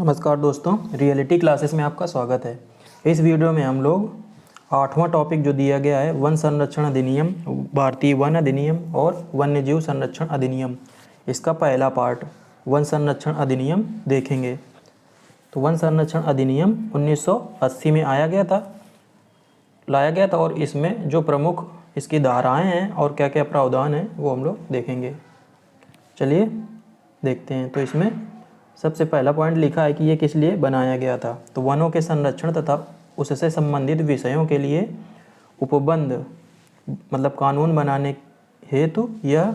नमस्कार दोस्तों, reality classes में आपका स्वागत है। इस वीडियो में हम लोग 8वां टॉपिक जो दिया गया है वन संरक्षण अधिनियम, भारतीय वन अधिनियम और वन्यजीव संरक्षण अधिनियम, इसका पहला पार्ट वन संरक्षण अधिनियम देखेंगे। तो वन संरक्षण अधिनियम 1980 में लाया गया था और इसमें जो प्रमुख इसकी धाराएँ हैं और क्या क्या प्रावधान हैं वो हम लोग देखेंगे। चलिए देखते हैं। तो इसमें सबसे पहला पॉइंट लिखा है कि ये किस लिए बनाया गया था। तो वनों के संरक्षण तथा उससे संबंधित विषयों के लिए उपबंध मतलब कानून बनाने हेतु यह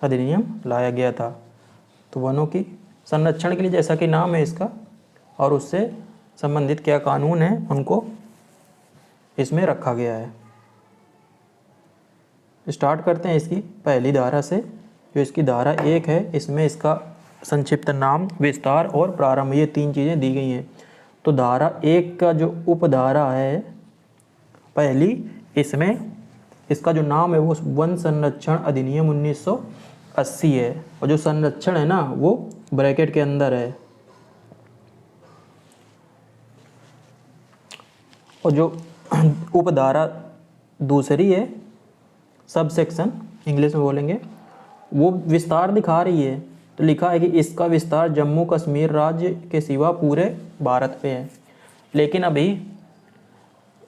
अधिनियम लाया गया था। तो वनों की संरक्षण के लिए, जैसा कि नाम है इसका, और उससे संबंधित क्या कानून है उनको इसमें रखा गया है। स्टार्ट करते हैं इसकी पहली धारा से। जो इसकी धारा 1 है, इसमें इसका संक्षिप्त नाम, विस्तार और प्रारंभ, ये 3 चीज़ें दी गई हैं। तो धारा 1 का जो उपधारा है पहली, इसमें इसका जो नाम है वो वन संरक्षण अधिनियम 1980 है और जो संरक्षण है ना वो ब्रैकेट के अंदर है। और जो उपधारा दूसरी है, सब सेक्शन इंग्लिश में बोलेंगे, वो विस्तार दिखा रही है। तो लिखा है कि इसका विस्तार जम्मू कश्मीर राज्य के सिवा पूरे भारत पे है। लेकिन अभी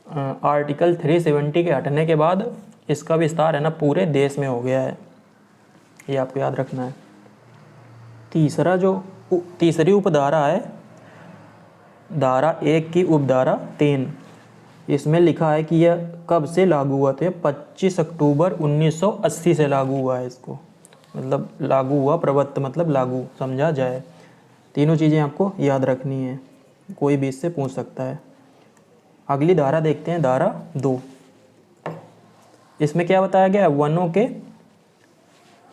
आर्टिकल 370 के हटने के बाद इसका विस्तार है ना पूरे देश में हो गया है, ये आपको याद रखना है। तीसरी उपधारा है धारा 1 की उपधारा 3। इसमें लिखा है कि यह कब से लागू हुआ, तो 25 अक्टूबर 1980 से लागू हुआ है। इसको मतलब लागू हुआ, प्रवृत्त मतलब लागू समझा जाए। तीनों चीज़ें आपको याद रखनी है, कोई भी इससे पूछ सकता है। अगली धारा देखते हैं, धारा 2। इसमें क्या बताया गया है, वनों के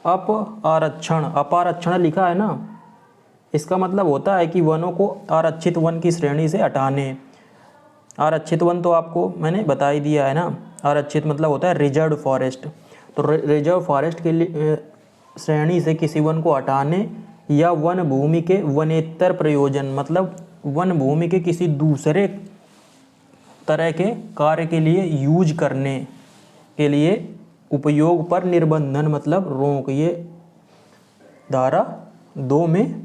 अपारक्षण लिखा है ना। इसका मतलब होता है कि वनों को आरक्षित वन की श्रेणी से हटाने। आरक्षित वन तो आपको मैंने बता ही दिया है ना। आरक्षित मतलब होता है रिजर्व फॉरेस्ट। तो रिजर्व फॉरेस्ट के लिए श्रेणी से किसी वन को हटाने या वन भूमि के वनेतर प्रयोजन मतलब वन भूमि के किसी दूसरे तरह के कार्य के लिए यूज करने के लिए उपयोग पर निर्बंधन मतलब रोक, ये धारा 2 में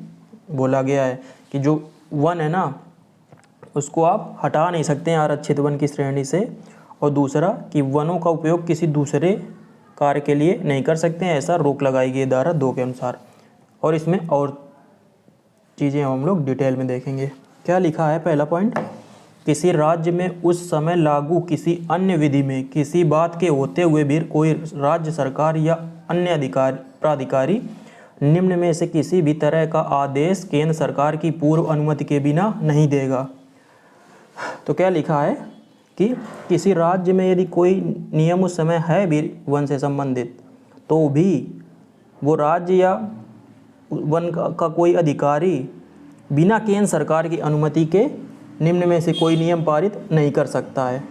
बोला गया है कि जो वन है ना उसको आप हटा नहीं सकते हैं आरक्षित वन की श्रेणी से। और दूसरा कि वनों का उपयोग किसी दूसरे कार्य के लिए नहीं कर सकते हैं, ऐसा रोक लगाई गई धारा 2 के अनुसार। और इसमें और चीज़ें हम लोग डिटेल में देखेंगे। क्या लिखा है, पहला पॉइंट, किसी राज्य में उस समय लागू किसी अन्य विधि में किसी बात के होते हुए भी कोई राज्य सरकार या अन्य प्राधिकारी निम्न में से किसी भी तरह का आदेश केंद्र सरकार की पूर्व अनुमति के बिना नहीं देगा। तो क्या लिखा है कि किसी राज्य में यदि कोई नियम उस समय है भी वन से संबंधित, तो भी वो राज्य या वन का कोई अधिकारी बिना केंद्र सरकार की अनुमति के निम्न में से कोई नियम पारित नहीं कर सकता है।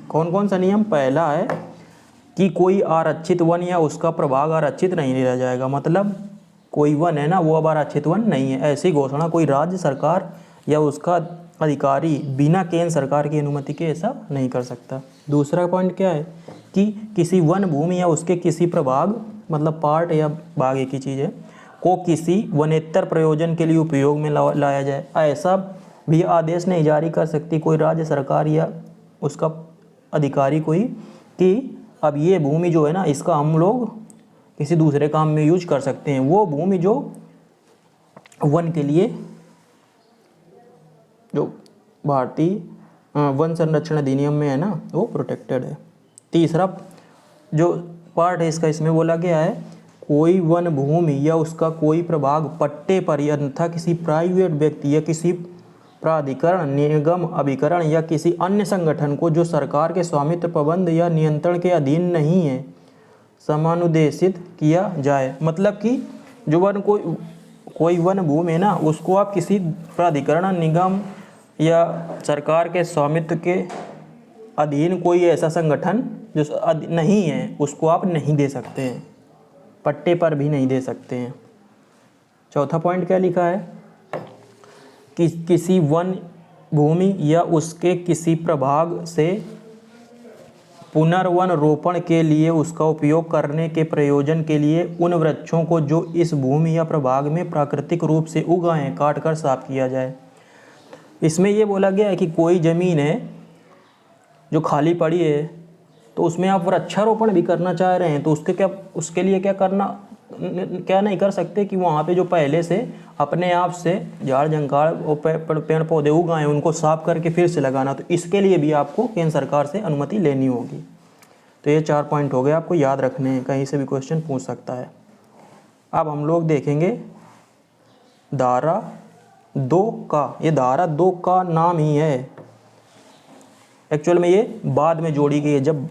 कौन कौन सा नियम? पहला है कि कोई आरक्षित वन या उसका प्रभाग आरक्षित नहीं रह जाएगा। मतलब कोई वन है ना वो अब आरक्षित वन नहीं है, ऐसी घोषणा कोई राज्य सरकार या उसका अधिकारी बिना केंद्र सरकार की अनुमति के ऐसा नहीं कर सकता। दूसरा पॉइंट क्या है कि किसी वन भूमि या उसके किसी प्रभाग मतलब पार्ट या भाग एक ही चीज़ है को किसी वनेतर प्रयोजन के लिए उपयोग में लाया जाए, ऐसा भी आदेश नहीं जारी कर सकती कोई राज्य सरकार या उसका अधिकारी कोई कि अब ये भूमि जो है ना इसका हम लोग किसी दूसरे काम में यूज कर सकते हैं। वो भूमि जो वन के लिए, जो भारतीय वन संरक्षण अधिनियम में है ना, वो प्रोटेक्टेड है। तीसरा जो पार्ट है इसका, इसमें बोला गया है कोई वन भूमि या उसका कोई प्रभाग पट्टे पर या अन्यथा किसी प्राइवेट व्यक्ति या किसी प्राधिकरण, निगम, अभिकरण या किसी अन्य संगठन को जो सरकार के स्वामित्व, प्रबंध या नियंत्रण के अधीन नहीं है समानुदेशित किया जाए। मतलब कि जो वन कोई वन भूमि है ना उसको आप किसी प्राधिकरण, निगम या सरकार के स्वामित्व के अधीन कोई ऐसा संगठन जो नहीं है उसको आप नहीं दे सकते हैं, पट्टे पर भी नहीं दे सकते हैं। चौथा पॉइंट क्या लिखा है किसी वन भूमि या उसके किसी प्रभाग से पुनर्वन रोपण के लिए उसका उपयोग करने के प्रयोजन के लिए उन वृक्षों को जो इस भूमि या प्रभाग में प्राकृतिक रूप से उगाएं काट कर साफ किया जाए। इसमें ये बोला गया है कि कोई ज़मीन है जो खाली पड़ी है तो उसमें आप वृक्षारोपण भी करना चाह रहे हैं तो उसके लिए क्या नहीं कर सकते कि वहाँ पे जो पहले से अपने आप से झाड़ जंगल और पेड़ पौधे उगाए उनको साफ करके फिर से लगाना, तो इसके लिए भी आपको केंद्र सरकार से अनुमति लेनी होगी। तो ये 4 पॉइंट हो गए, आपको याद रखने हैं, कहीं से भी क्वेश्चन पूछ सकता है। अब हम लोग देखेंगे धारा 2 का। ये धारा 2 का नाम ही है, एक्चुअल में ये बाद में जोड़ी गई है। जब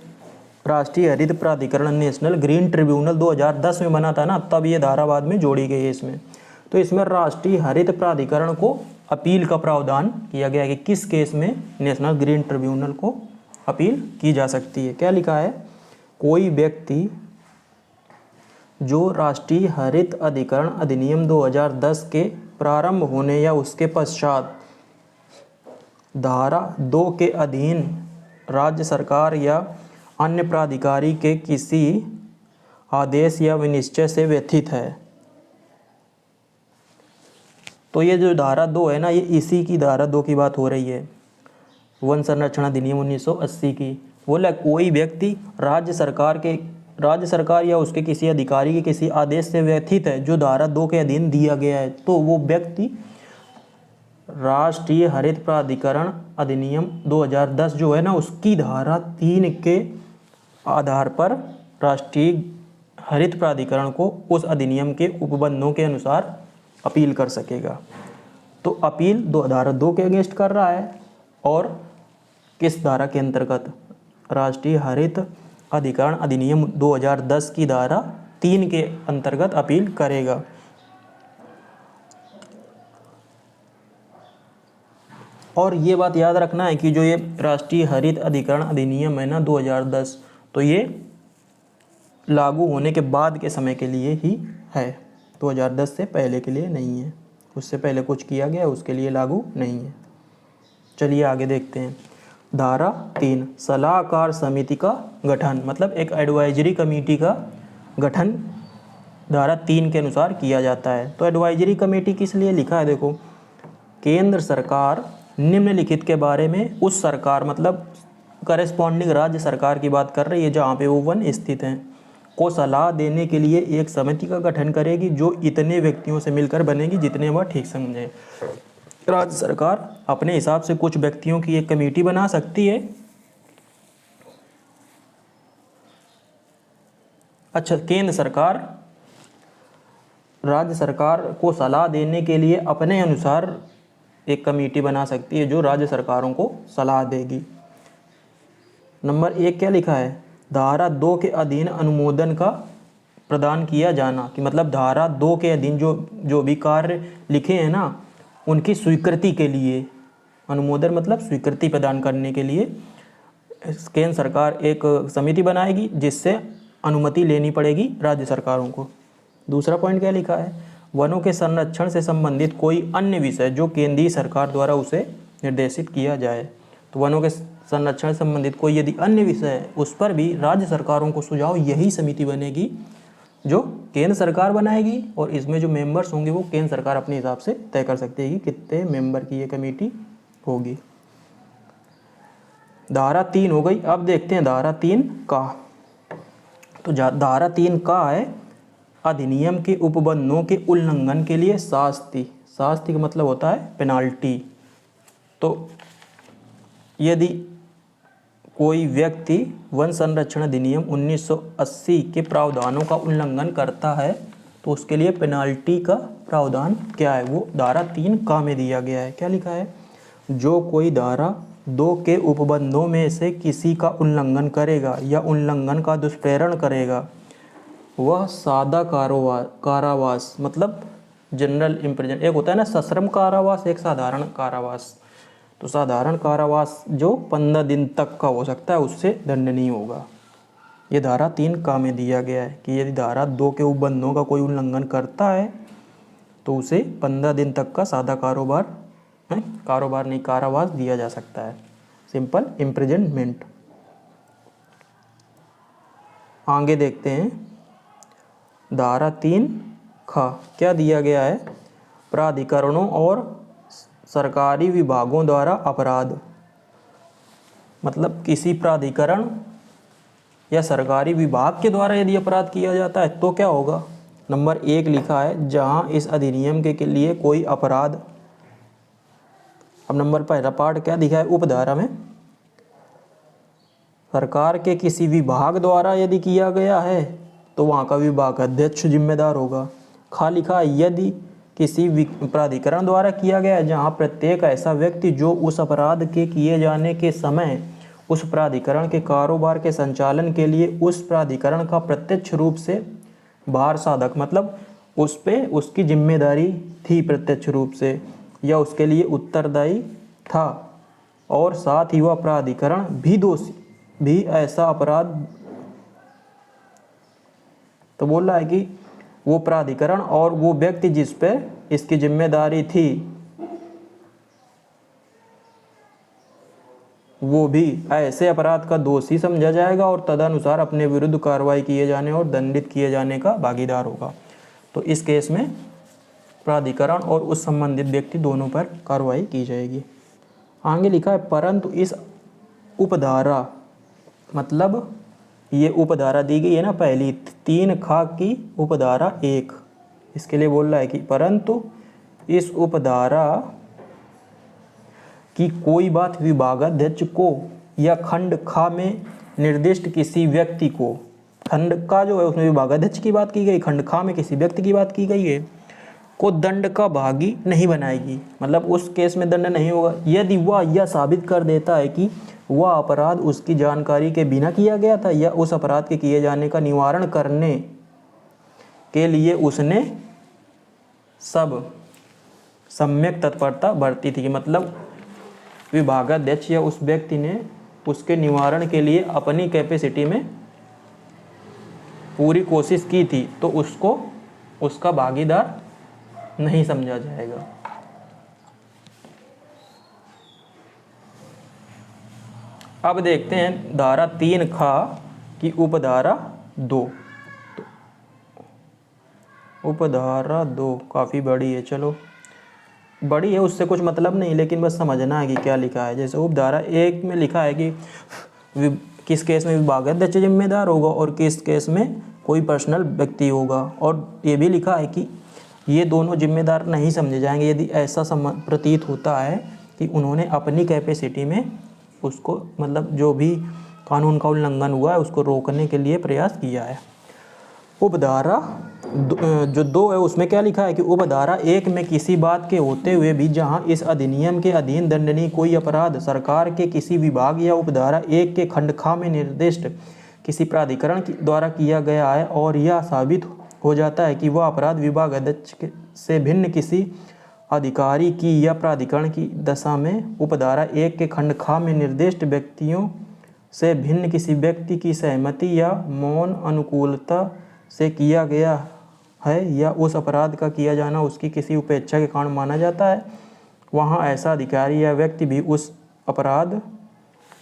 राष्ट्रीय हरित प्राधिकरण नेशनल ग्रीन ट्रिब्यूनल 2010 में बना था ना, तब ये धारा बाद में जोड़ी गई है इसमें। तो इसमें राष्ट्रीय हरित प्राधिकरण को अपील का प्रावधान किया गया है कि किस केस में नेशनल ग्रीन ट्रिब्यूनल को अपील की जा सकती है। क्या लिखा है, कोई व्यक्ति जो राष्ट्रीय हरित अधिकरण अधिनियम 2010 के प्रारंभ होने या उसके पश्चात धारा 2 के अधीन राज्य सरकार या अन्य प्राधिकारी के किसी आदेश या विनिश्चय से व्यथित है। तो ये जो धारा 2 है ना, ये इसी की धारा 2 की बात हो रही है, वन संरक्षण अधिनियम 1980 की। बोला कोई व्यक्ति राज्य सरकार या उसके किसी अधिकारी के किसी आदेश से व्यथित है जो धारा 2 के अधीन दिया गया है, तो वो व्यक्ति राष्ट्रीय हरित प्राधिकरण अधिनियम 2010 जो है ना, उसकी धारा 3 के आधार पर राष्ट्रीय हरित प्राधिकरण को उस अधिनियम के उपबंधों के अनुसार अपील कर सकेगा। तो अपील धारा 2 के अगेंस्ट कर रहा है और किस धारा के अंतर्गत, राष्ट्रीय हरित अधिकरण अधिनियम 2010 की धारा 3 के अंतर्गत अपील करेगा। और ये बात याद रखना है कि जो ये राष्ट्रीय हरित अधिकरण अधिनियम है ना 2010, तो ये लागू होने के बाद के समय के लिए ही है, 2010 से पहले के लिए नहीं है। उससे पहले कुछ किया गया उसके लिए लागू नहीं है। चलिए आगे देखते हैं। धारा 3 सलाहकार समिति का गठन, मतलब एक एडवाइजरी कमेटी का गठन धारा 3 के अनुसार किया जाता है। तो एडवाइजरी कमेटी किस लिए लिखा है, देखो, केंद्र सरकार निम्नलिखित के बारे में उस सरकार, मतलब करेस्पॉन्डिंग राज्य सरकार की बात कर रही है जहाँ पे वो वन स्थित हैं, को सलाह देने के लिए एक समिति का गठन करेगी जो इतने व्यक्तियों से मिलकर बनेगी जितने वह ठीक समझे। राज्य सरकार अपने हिसाब से कुछ व्यक्तियों की एक कमेटी बना सकती है। अच्छा, केंद्र सरकार राज्य सरकार को सलाह देने के लिए अपने अनुसार एक कमेटी बना सकती है जो राज्य सरकारों को सलाह देगी। नंबर 1 क्या लिखा है, धारा 2 के अधीन अनुमोदन का प्रदान किया जाना, कि मतलब धारा 2 के अधीन जो भी कार्य लिखे हैं ना, उनकी स्वीकृति के लिए, अनुमोदन मतलब स्वीकृति प्रदान करने के लिए केंद्र सरकार एक समिति बनाएगी जिससे अनुमति लेनी पड़ेगी राज्य सरकारों को। दूसरा पॉइंट क्या लिखा है, वनों के संरक्षण से संबंधित कोई अन्य विषय जो केंद्रीय सरकार द्वारा उसे निर्देशित किया जाए। तो वनों के संरक्षण से संबंधित कोई यदि अन्य विषय है उस पर भी राज्य सरकारों को सुझाव यही समिति बनेगी जो केंद्र सरकार बनाएगी, और इसमें जो मेंबर्स होंगे वो केंद्र सरकार अपने हिसाब से तय कर सकती है कि कितने मेंबर की ये कमेटी होगी। धारा 3 हो गई। अब देखते हैं धारा 3 का। तो धारा 3 का है अधिनियम के उपबंधों के उल्लंघन के लिए शास्ति। शास्ति का मतलब होता है पेनाल्टी। तो यदि कोई व्यक्ति वन संरक्षण अधिनियम 1980 के प्रावधानों का उल्लंघन करता है तो उसके लिए पेनाल्टी का प्रावधान क्या है, वो धारा 3 का में दिया गया है। क्या लिखा है, जो कोई धारा 2 के उपबंधों में से किसी का उल्लंघन करेगा या उल्लंघन का दुष्प्रेरण करेगा वह सादा कारावास, मतलब जनरल इम्प्रिजन, एक होता है ना सश्रम कारावास, एक साधारण कारावास। तो साधारण कारावास जो 15 दिन तक का हो सकता है उससे दंडनीय होगा। ये धारा 3 का में दिया गया है कि यदि धारा 2 के उपबंधों का कोई उल्लंघन करता है तो उसे 15 दिन तक का सादा कारोबार है, कारोबार नहीं कारावास दिया जा सकता है, सिंपल इम्प्रिजनमेंट। आगे देखते हैं धारा 3 ख क्या दिया गया है, प्राधिकरणों और सरकारी विभागों द्वारा अपराध, मतलब किसी प्राधिकरण या सरकारी विभाग के द्वारा यदि अपराध किया जाता है तो क्या होगा। नंबर 1 लिखा है जहां इस अधिनियम के लिए कोई अपराध। अब नंबर पहला पार्ट क्या दिखा है, उपधारा में सरकार के किसी विभाग द्वारा यदि किया गया है तो वहाँ का विभाग अध्यक्ष जिम्मेदार होगा। खा लिखा है यदि किसी प्राधिकरण द्वारा किया गया है जहाँ प्रत्येक ऐसा व्यक्ति जो उस अपराध के किए जाने के समय उस प्राधिकरण के कारोबार के संचालन के लिए उस प्राधिकरण का प्रत्यक्ष रूप से भार साधक, मतलब उस पे उसकी जिम्मेदारी थी प्रत्यक्ष रूप से या उसके लिए उत्तरदायी था, और साथ ही वह प्राधिकरण भी दोषी भी ऐसा अपराध, तो बोल रहा है कि वो प्राधिकरण और वो व्यक्ति जिस पे इसकी जिम्मेदारी थी वो भी ऐसे अपराध का दोषी समझा जाएगा और तदनुसार अपने विरुद्ध कार्रवाई किए जाने और दंडित किए जाने का भागीदार होगा। तो इस केस में प्राधिकरण और उस संबंधित व्यक्ति दोनों पर कार्रवाई की जाएगी। आगे लिखा है परंतु इस उपधारा, मतलब ये उपधारा दी गई है ना पहली 3 खा की उपधारा 1, इसके लिए बोल रहा है कि परंतु इस उपधारा कि कोई बात विभागाध्यक्ष को या खंड खा में निर्दिष्ट किसी व्यक्ति को, खंड का जो है उसमें विभागाध्यक्ष की बात की गई, खंड खा में किसी व्यक्ति की बात की गई है, को दंड का भागी नहीं बनाएगी, मतलब उस केस में दंड नहीं होगा यदि वह यह साबित कर देता है कि वह अपराध उसकी जानकारी के बिना किया गया था या उस अपराध के किए जाने का निवारण करने के लिए उसने सब सम्यक तत्परता बरती थी, मतलब विभागाध्यक्ष या उस व्यक्ति ने उसके निवारण के लिए अपनी कैपेसिटी में पूरी कोशिश की थी, तो उसको उसका भागीदार नहीं समझा जाएगा। अब देखते हैं धारा 3 खा की उपधारा 2। उपधारा 2 काफ़ी बड़ी है, चलो बड़ी है उससे कुछ मतलब नहीं, लेकिन बस समझना है कि क्या लिखा है। जैसे उपधारा 1 में लिखा है कि किस केस में विभागाध्यक्ष जिम्मेदार होगा और किस केस में कोई पर्सनल व्यक्ति होगा, और ये भी लिखा है कि ये दोनों जिम्मेदार नहीं समझे जाएंगे यदि ऐसा प्रतीत होता है कि उन्होंने अपनी कैपेसिटी में उसको, मतलब जो भी कानून का उल्लंघन हुआ है उसको रोकने के लिए प्रयास किया है। उपधारा जो 2 है उसमें क्या लिखा है कि उपधारा 1 में किसी बात के होते हुए भी जहां इस अधिनियम के अधीन दंडनीय कोई अपराध सरकार के किसी विभाग या उपधारा 1 के खंड खा में निर्दिष्ट किसी प्राधिकरण द्वारा किया गया है और यह साबित हो जाता है कि वह अपराध विभाग अध्यक्ष से भिन्न किसी अधिकारी की या प्राधिकरण की दशा में उपधारा 1 के खंड खा में निर्दिष्ट व्यक्तियों से भिन्न किसी व्यक्ति की सहमति या मौन अनुकूलता से किया गया है या उस अपराध का किया जाना उसकी किसी उपेक्षा के कारण माना जाता है, वहाँ ऐसा अधिकारी या व्यक्ति भी उस अपराध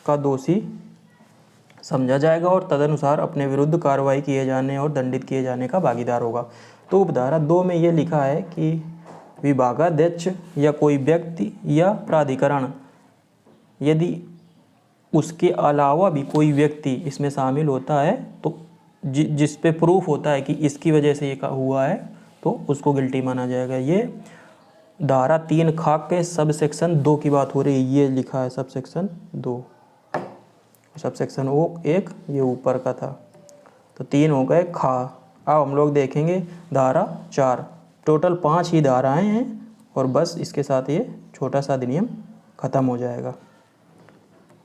का दोषी समझा जाएगा और तदनुसार अपने विरुद्ध कार्रवाई किए जाने और दंडित किए जाने का भागीदार होगा। तो उपधारा 2 में ये लिखा है कि विभागाध्यक्ष या कोई व्यक्ति या प्राधिकरण यदि उसके अलावा भी कोई व्यक्ति इसमें शामिल होता है तो जिस पे प्रूफ होता है कि इसकी वजह से ये हुआ है तो उसको गिल्टी माना जाएगा। ये धारा 3 खा के सब सेक्शन 2 की बात हो रही है, ये लिखा है सब सेक्शन 2, सब सेक्शन 1 ये ऊपर का था, तो 3 हो गए खा। अब हम लोग देखेंगे धारा 4। टोटल 5 ही धाराएं हैं और बस इसके साथ ये छोटा सा अधिनियम खत्म हो जाएगा।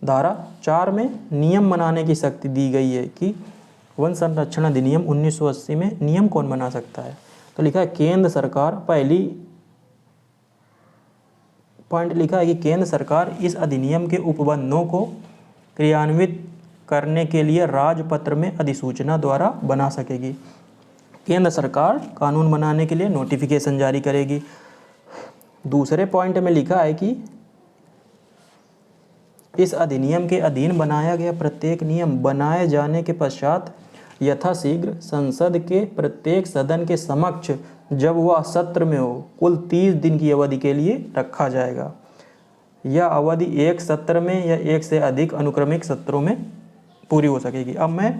धारा 4 में नियम बनाने की शक्ति दी गई है कि वन संरक्षण अधिनियम 1980 में नियम कौन बना सकता है, तो लिखा है केंद्र सरकार। पहली पॉइंट लिखा है कि केंद्र सरकार इस अधिनियम के उपबंधों को क्रियान्वित करने के लिए राजपत्र में अधिसूचना द्वारा बना सकेगी। केंद्र सरकार कानून बनाने के लिए नोटिफिकेशन जारी करेगी। दूसरे पॉइंट में लिखा है कि इस अधिनियम के अधीन बनाया गया प्रत्येक नियम बनाए जाने के पश्चात यथाशीघ्र संसद के प्रत्येक सदन के समक्ष जब वह सत्र में हो कुल 30 दिन की अवधि के लिए रखा जाएगा। यह अवधि एक सत्र में या एक से अधिक अनुक्रमिक सत्रों में पूरी हो सकेगी। अब मैं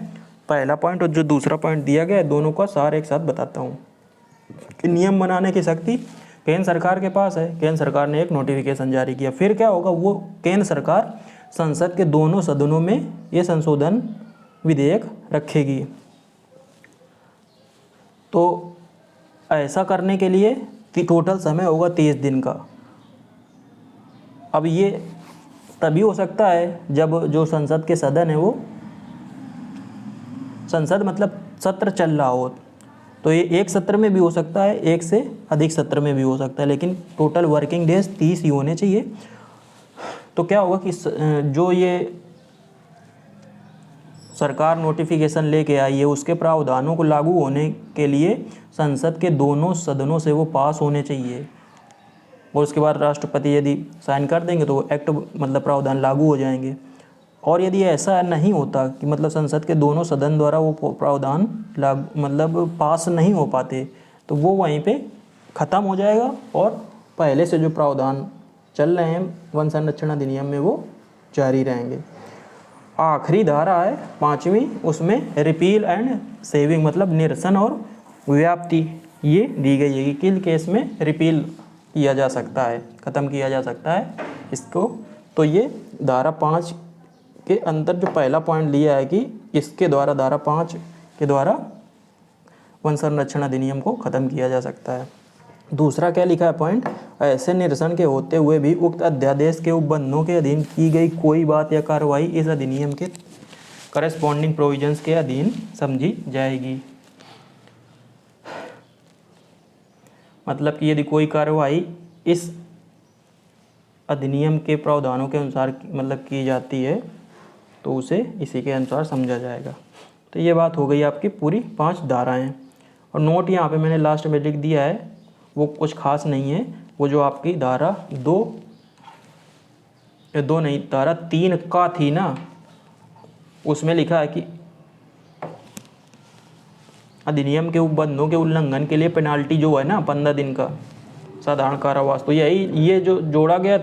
पहला पॉइंट और जो दूसरा पॉइंट दिया गया है दोनों का सार एक साथ बताता हूँ कि नियम बनाने की शक्ति केंद्र सरकार के पास है। केंद्र सरकार ने एक नोटिफिकेशन जारी किया, फिर क्या होगा, वो केंद्र सरकार संसद के दोनों सदनों में ये संशोधन विधेयक रखेगी। तो ऐसा करने के लिए टोटल समय होगा 30 दिन का। अब ये तभी हो सकता है जब जो संसद के सदन है वो संसद मतलब सत्र चल रहा हो, तो ये एक सत्र में भी हो सकता है, एक से अधिक सत्र में भी हो सकता है, लेकिन टोटल वर्किंग डेज 30 ही होने चाहिए। तो क्या होगा कि जो ये सरकार नोटिफिकेशन लेके आई है उसके प्रावधानों को लागू होने के लिए संसद के दोनों सदनों से वो पास होने चाहिए, और उसके बाद राष्ट्रपति यदि साइन कर देंगे तो एक्ट मतलब प्रावधान लागू हो जाएंगे। और यदि ऐसा नहीं होता कि मतलब संसद के दोनों सदन द्वारा वो प्रावधान लागू मतलब पास नहीं हो पाते, तो वो वहीं पे ख़त्म हो जाएगा और पहले से जो प्रावधान चल रहे हैं वन संरक्षण अधिनियम में वो जारी रहेंगे। आखिरी धारा है 5वीं, उसमें रिपील एंड सेविंग मतलब निरसन और व्याप्ति ये दी गई है कि किन केस में रिपील किया जा सकता है, ख़त्म किया जा सकता है इसको। तो ये धारा 5 के अंदर जो पहला पॉइंट लिया है कि इसके द्वारा धारा 5 के द्वारा वन संरक्षण अधिनियम को ख़त्म किया जा सकता है। दूसरा क्या लिखा है पॉइंट, ऐसे निरसन के होते हुए भी उक्त अध्यादेश के उपबंधों के अधीन की गई कोई बात या कार्रवाई इस अधिनियम के करस्पॉन्डिंग प्रोविजंस के अधीन समझी जाएगी। मतलब कि यदि कोई कार्रवाई इस अधिनियम के प्रावधानों के अनुसार मतलब की जाती है तो उसे इसी के अनुसार समझा जाएगा। तो ये बात हो गई आपकी पूरी 5 धाराएं। और नोट यहाँ पे मैंने लास्ट में लिख दिया है, वो कुछ खास नहीं है। वो जो आपकी धारा 3 का थी ना, उसमें लिखा है कि अधिनियम के उपबंधों के उल्लंघन के लिए पेनाल्टी जो है ना 15 दिन का साधारण कारावास, तो ये जो जोड़ा गया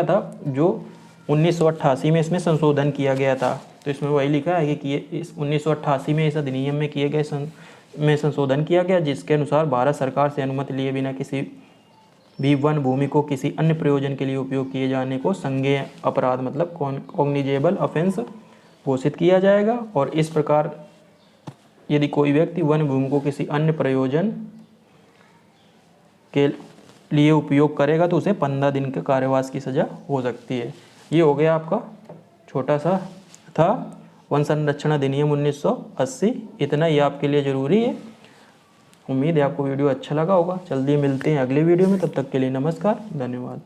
था जो 1988 में इसमें संशोधन किया गया था। तो इसमें वही लिखा है कि इस 1988 में इस अधिनियम में किए गए संशोधन किया गया, जिसके अनुसार भारत सरकार से अनुमति लिए बिना किसी भी वन भूमि को किसी अन्य प्रयोजन के लिए उपयोग किए जाने को संज्ञेय अपराध मतलब कॉग्निजेबल ऑफेंस घोषित किया जाएगा। और इस प्रकार यदि कोई व्यक्ति वन भूमि को किसी अन्य प्रयोजन के लिए उपयोग करेगा तो उसे 15 दिन के कारावास की सज़ा हो सकती है। ये हो गया आपका छोटा सा था वन संरक्षण अधिनियम 1980। इतना ही आपके लिए ज़रूरी है। उम्मीद है आपको वीडियो अच्छा लगा होगा। जल्दी मिलते हैं अगले वीडियो में, तब तक के लिए नमस्कार, धन्यवाद।